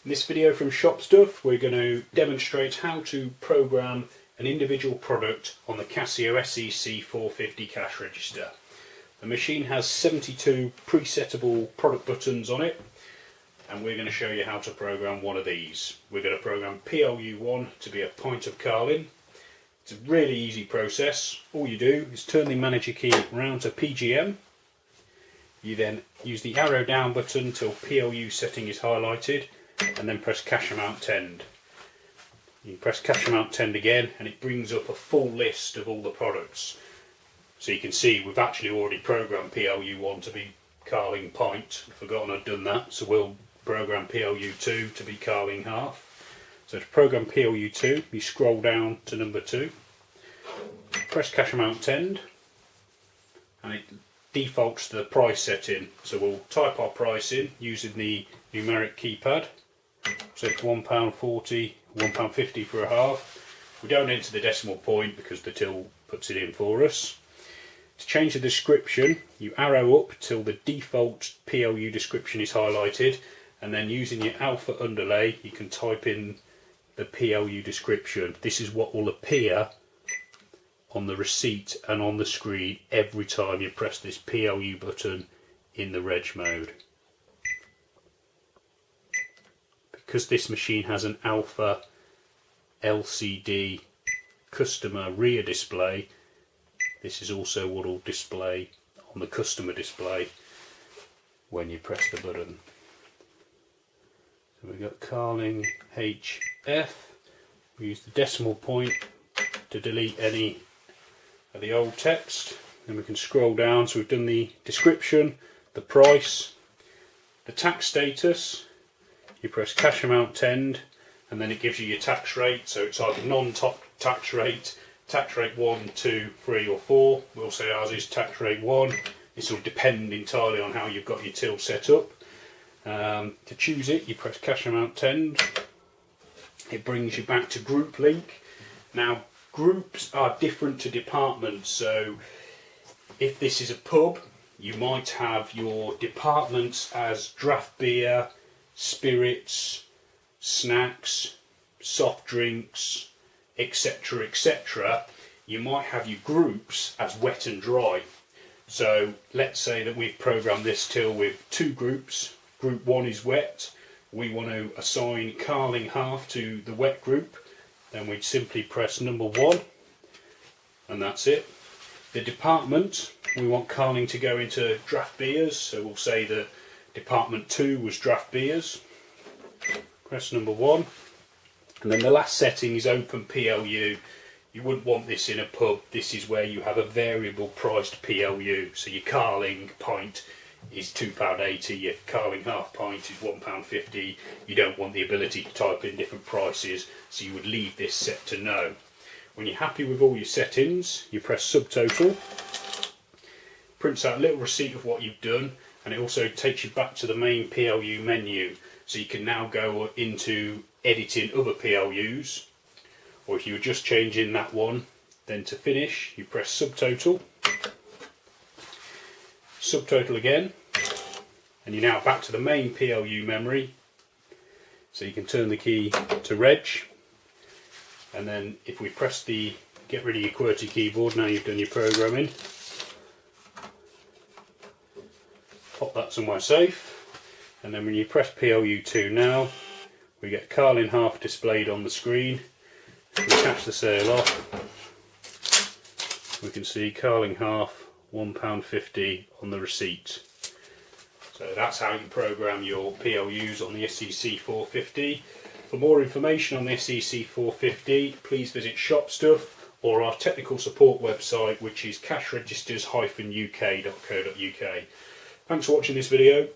In this video from Shop Stuff, we're going to demonstrate how to program an individual product on the Casio SE-C450 cash register. The machine has 72 presettable product buttons on it, and we're going to show you how to program one of these. We're going to program PLU1 to be a pint of Carling. It's a really easy process. All you do is turn the manager key round to PGM. You then use the arrow down button till PLU setting is highlighted, and then press cash amount tend. You press cash amount tend again and it brings up a full list of all the products. So you can see we've actually already programmed PLU1 to be Carling pint. I've forgotten I'd done that, so we'll program PLU2 to be Carling half. So to program PLU2, you scroll down to number 2, press cash amount tend, and it defaults to the price setting. So we'll type our price in using the numeric keypad. So it's £1.40, £1.50 for a half. We don't enter the decimal point because the till puts it in for us. To change the description, you arrow up till the default PLU description is highlighted, and then using your alpha underlay you can type in the PLU description. This is what will appear on the receipt and on the screen every time you press this PLU button in the reg mode. Because this machine has an alpha LCD customer rear display, this is also what will display on the customer display when you press the button. So we've got Carling HF. We use the decimal point to delete any of the old text. Then we can scroll down, so we've done the description, the price, the tax status. You press cash amount tend, and then it gives you your tax rate. So it's either non-top tax rate 1, 2, 3 or 4. We'll say ours is tax rate 1. This will depend entirely on how you've got your till set up. To choose it, you press cash amount tend. It brings you back to group link. Now groups are different to departments, so if this is a pub you might have your departments as draft beer, spirits, snacks, soft drinks, etc, etc. You might have your groups as wet and dry. So let's say that we've programmed this till with 2 groups. Group 1 is wet. We want to assign Carling half to the wet group. Then we'd simply press number 1 and that's it. The department, we want Carling to go into draft beers, so we'll say that Department 2 was draft beers. Press number 1, and then the last setting is open PLU. You wouldn't want this in a pub. This is where you have a variable priced PLU. So your Carling pint is £2.80, your Carling half pint is £1.50. You don't want the ability to type in different prices, so you would leave this set to no. When you're happy with all your settings, you press subtotal. Prints out a little receipt of what you've done, and it also takes you back to the main PLU menu, so you can now go into editing other PLUs, or if you were just changing that one, then to finish you press subtotal, subtotal again, and you're now back to the main PLU memory, so you can turn the key to reg, and then if we press the get rid of your QWERTY keyboard, now you've done your programming, pop that somewhere safe, and then when you press PLU2 now, we get Carling half displayed on the screen. We cash the sale off, we can see Carling half £1.50 on the receipt. So that's how you program your PLUs on the SE-C450. For more information on the SE-C450, please visit Shop Stuff or our technical support website, which is cashregisters-uk.co.uk. Thanks for watching this video.